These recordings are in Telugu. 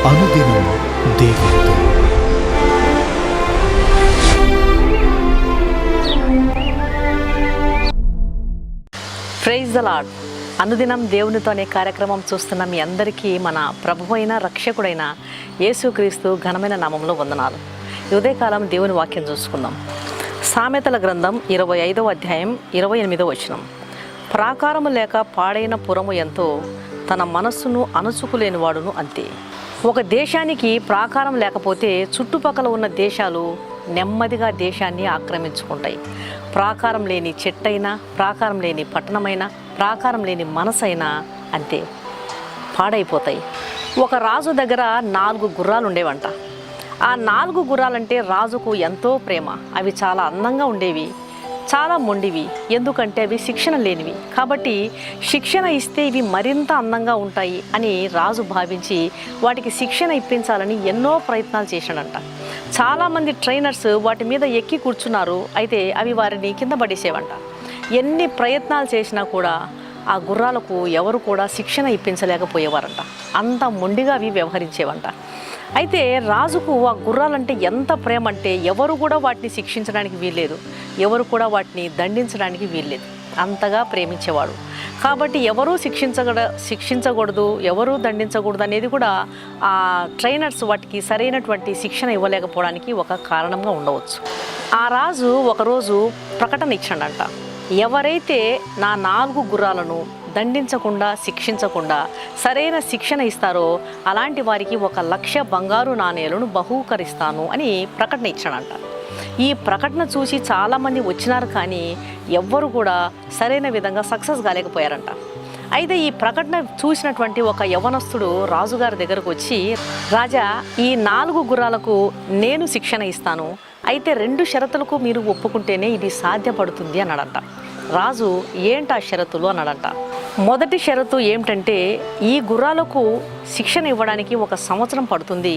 అనుదినం దేవునితో. Praise the Lord. అనుదినం దేవునితో అనే కార్యక్రమం చూస్తున్న మీ అందరికీ మన ప్రభువైన రక్షకుడైన యేసుక్రీస్తు ఘనమైన నామంలో వందనాలు. ఈ ఉదయకాలం దేవుని వాక్యం చూసుకుందాం. సామెతల గ్రంథం 25వ అధ్యాయం 28వ వచనం. ప్రాకారము లేక పాడైన పురము ఎంతో, తన మనస్సును అణుచుకులేనివాడును అంతే. ఒక దేశానికి ప్రాకారం లేకపోతే చుట్టుపక్కల ఉన్న దేశాలు నెమ్మదిగా దేశాన్ని ఆక్రమించుకుంటాయి. ప్రాకారం లేని చెట్టైనా, ప్రాకారం లేని పట్టణమైనా, ప్రాకారం లేని మనసైనా అంతే, పాడైపోతాయి. ఒక రాజు దగ్గర 4 గుర్రాలు ఉండేవంట. ఆ 4 గుర్రాలంటే రాజుకు ఎంతో ప్రేమ. అవి చాలా అందంగా ఉండేవి, చాలా మొండివి. ఎందుకంటే అవి శిక్షణ లేనివి. కాబట్టి శిక్షణ ఇస్తే ఇవి మరింత అందంగా ఉంటాయి అని రాజు భావించి వాటికి శిక్షణ ఇప్పించాలని ఎన్నో ప్రయత్నాలు చేశాడంట. చాలామంది ట్రైనర్స్ వాటి మీద ఎక్కి కూర్చున్నారు. అయితే అవి వారిని కింద పడేసేవంట. ఎన్ని ప్రయత్నాలు చేసినా కూడా ఆ గుర్రాలకు ఎవరు కూడా శిక్షణ ఇప్పించలేకపోయేవారంట. అంత మొండిగా అవి వ్యవహరించేవంట. అయితే రాజుకు ఆ గుర్రాలంటే ఎంత ప్రేమ అంటే ఎవరు కూడా వాటిని శిక్షించడానికి వీల్లేదు, ఎవరు కూడా వాటిని దండించడానికి వీల్లేదు. అంతగా ప్రేమించేవాడు. కాబట్టి ఎవరూ శిక్షించకూడదు, ఎవరూ దండించకూడదు అనేది కూడా ఆ ట్రైనర్స్ వాటికి సరైనటువంటి శిక్షణ ఇవ్వలేకపోవడానికి ఒక కారణంగా ఉండవచ్చు. ఆ రాజు ఒకరోజు ప్రకటన ఇచ్చాడంట. ఎవరైతే నా 4 గుర్రాలను దండించకుండా, శిక్షించకుండా సరైన శిక్షణ ఇస్తారో అలాంటి వారికి 1,00,000 బంగారు నాణేలను బహూకరిస్తాను అని ప్రకటన ఇచ్చాడంట. ఈ ప్రకటన చూసి చాలామంది వచ్చినారు, కానీ ఎవ్వరు కూడా సరైన విధంగా సక్సెస్ కాలేకపోయారంట. అయితే ఈ ప్రకటన చూసినటువంటి ఒక యవనస్తుడు రాజుగారి దగ్గరకు వచ్చి, రాజా, ఈ 4 గుర్రాలకు నేను శిక్షణ ఇస్తాను, అయితే 2 షరతులకు మీరు ఒప్పుకుంటేనే ఇది సాధ్యపడుతుంది అన్నాడంట. రాజు ఏంటా షరతులు అన్నాడంట. మొదటి షరతు ఏమిటంటే, ఈ గుర్రాలకు శిక్షణ ఇవ్వడానికి 1 సంవత్సరం పడుతుంది.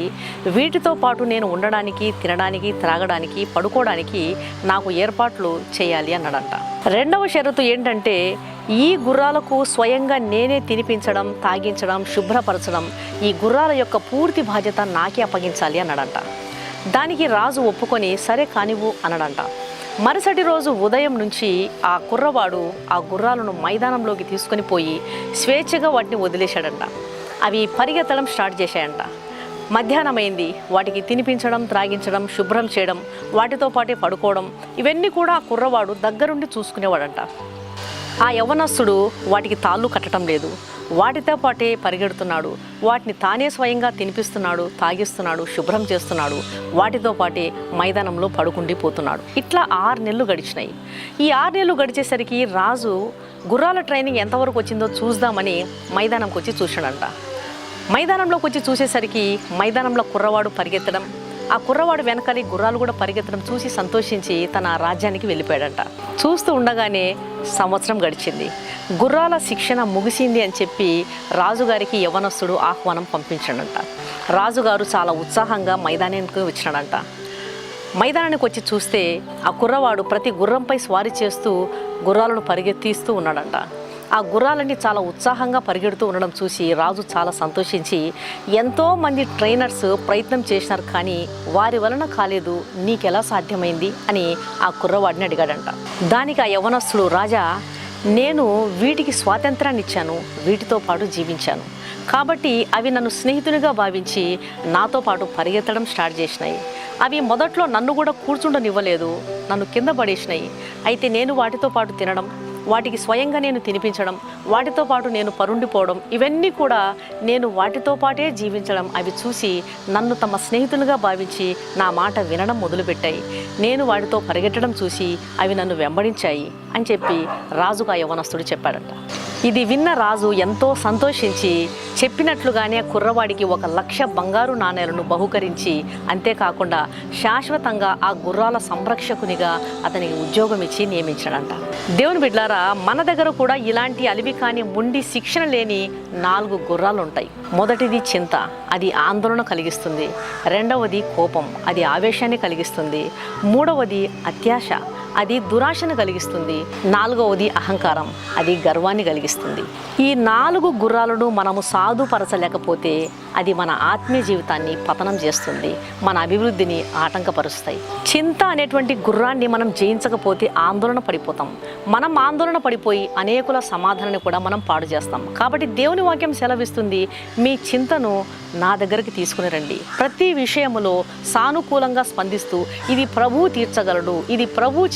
వీటితో పాటు నేను ఉండడానికి, తినడానికి, త్రాగడానికి, పడుకోవడానికి నాకు ఏర్పాట్లు చేయాలి అన్నాడంట. రెండవ షరతు ఏంటంటే, ఈ గుర్రాలకు స్వయంగా నేనే తినిపించడం, తాగించడం, శుభ్రపరచడం, ఈ గుర్రాల యొక్క పూర్తి బాధ్యత నాకే అప్పగించాలి అన్నాడంట. దానికి రాజు ఒప్పుకొని సరే కానివ్వు అన్నాడంట. మరుసటి రోజు ఉదయం నుంచి ఆ కుర్రవాడు ఆ గుర్రాలను మైదానంలోకి తీసుకొని పోయి స్వేచ్ఛగా వాటిని వదిలేశాడంట. అవి పరిగెత్తడం స్టార్ట్ చేశాయంట. మధ్యాహ్నమైంది. వాటికి తినిపించడం, త్రాగించడం, శుభ్రం చేయడం, వాటితో పాటే పడుకోవడం, ఇవన్నీ కూడా ఆ కుర్రవాడు దగ్గరుండి చూసుకునేవాడంట. ఆ యవనస్తుడు వాటికి తాళ్ళు కట్టడం లేదు, వాటితో పాటే పరిగెడుతున్నాడు. వాటిని తానే స్వయంగా తినిపిస్తున్నాడు, తాగిస్తున్నాడు, శుభ్రం చేస్తున్నాడు. వాటితో పాటే మైదానంలో పడుకుండిపోతున్నాడు. ఇట్లా 6 నెలలు గడిచినాయి. ఈ 6 నెలలు గడిచేసరికి రాజు గుర్రాల ట్రైనింగ్ ఎంతవరకు వచ్చిందో చూద్దామని మైదానంకి వచ్చి చూశాడంట. మైదానంలోకి వచ్చి చూసేసరికి మైదానంలో కుర్రవాడు పరిగెత్తడం, ఆ కుర్రవాడు వెనకాలి గుర్రాలు కూడా పరిగెత్తడం చూసి సంతోషించి తన రాజ్యానికి వెళ్ళిపోయాడంట. చూస్తూ ఉండగానే సంవత్సరం గడిచింది. గుర్రాల శిక్షణ ముగిసింది అని చెప్పి రాజుగారికి యవనస్తుడు ఆహ్వానం పంపించాడంట. రాజుగారు చాలా ఉత్సాహంగా మైదానానికి వచ్చినాడంట. మైదానానికి వచ్చి చూస్తే ఆ కుర్రవాడు ప్రతి గుర్రంపై స్వారీ చేస్తూ గుర్రాలను పరిగెత్తిస్తూ ఉన్నాడంట. ఆ గుర్రాలన్నీ చాలా ఉత్సాహంగా పరిగెడుతూ ఉండడం చూసి రాజు చాలా సంతోషించి, ఎంతోమంది ట్రైనర్స్ ప్రయత్నం చేసినారు, కానీ వారి వలన కాలేదు, నీకెలా సాధ్యమైంది అని ఆ కుర్రవాడిని అడిగాడంట. దానికి ఆ యవనస్తుడు, రాజా, నేను వీటికి స్వాతంత్రాన్ని ఇచ్చాను, వీటితో పాటు జీవించాను, కాబట్టి అవి నన్ను స్నేహితునిగా భావించి నాతో పాటు పరిగెత్తడం స్టార్ట్ చేసినాయి. అవి మొదట్లో నన్ను కూడా కూర్చుండనివ్వలేదు, నన్ను కింద పడేసినాయి. అయితే నేను వాటితో పాటు తినడం, వాటికి స్వయంగా నేను తినిపించడం, వాటితో పాటు నేను పరుండిపోవడం, ఇవన్నీ కూడా నేను వాటితో పాటే జీవించడం అవి చూసి నన్ను తమ స్నేహితులుగా భావించి నా మాట వినడం మొదలుపెట్టాయి. నేను వాటితో పరిగెట్టడం చూసి అవి నన్ను వెంబడించాయి అని చెప్పి రాజుగా యవనస్తుడు చెప్పాడంట. ఇది విన్న రాజు ఎంతో సంతోషించి చెప్పినట్లుగానే కుర్రవాడికి 1,00,000 బంగారు నాణేలను బహుకరించి, అంతేకాకుండా శాశ్వతంగా ఆ గుర్రాల సంరక్షకునిగా అతనికి ఉద్యోగం ఇచ్చి నియమించాడంట. దేవుని బిడ్డలారా, మన దగ్గర కూడా ఇలాంటి అలివి కాని ముండి శిక్షణ లేని 4 గుర్రాలు ఉంటాయి. మొదటిది చింత, అది ఆందోళన కలిగిస్తుంది. రెండవది కోపం, అది ఆవేశాన్ని కలిగిస్తుంది. మూడవది అత్యాశ, అది దురాశను కలిగిస్తుంది. 4వది అహంకారం, అది గర్వాన్ని కలిగిస్తుంది. ఈ 4 గుర్రాలను మనము సాధుపరచలేకపోతే అది మన ఆత్మీయ జీవితాన్ని పతనం చేస్తుంది, మన అభివృద్ధిని ఆటంకపరుస్తాయి. చింత అనేటువంటి గుర్రాన్ని మనం జయించకపోతే ఆందోళన పడిపోతాం. మనం ఆందోళన పడిపోయి అనేకుల సమాధానాన్ని కూడా మనం పాడు చేస్తాం. కాబట్టి దేవుని వాక్యం సెలవిస్తుంది, మీ చింతను నా దగ్గరికి తీసుకుని రండి. ప్రతి విషయములో సానుకూలంగా స్పందిస్తూ ఇది ప్రభువు తీర్చగలడు, ఇది ప్రభువు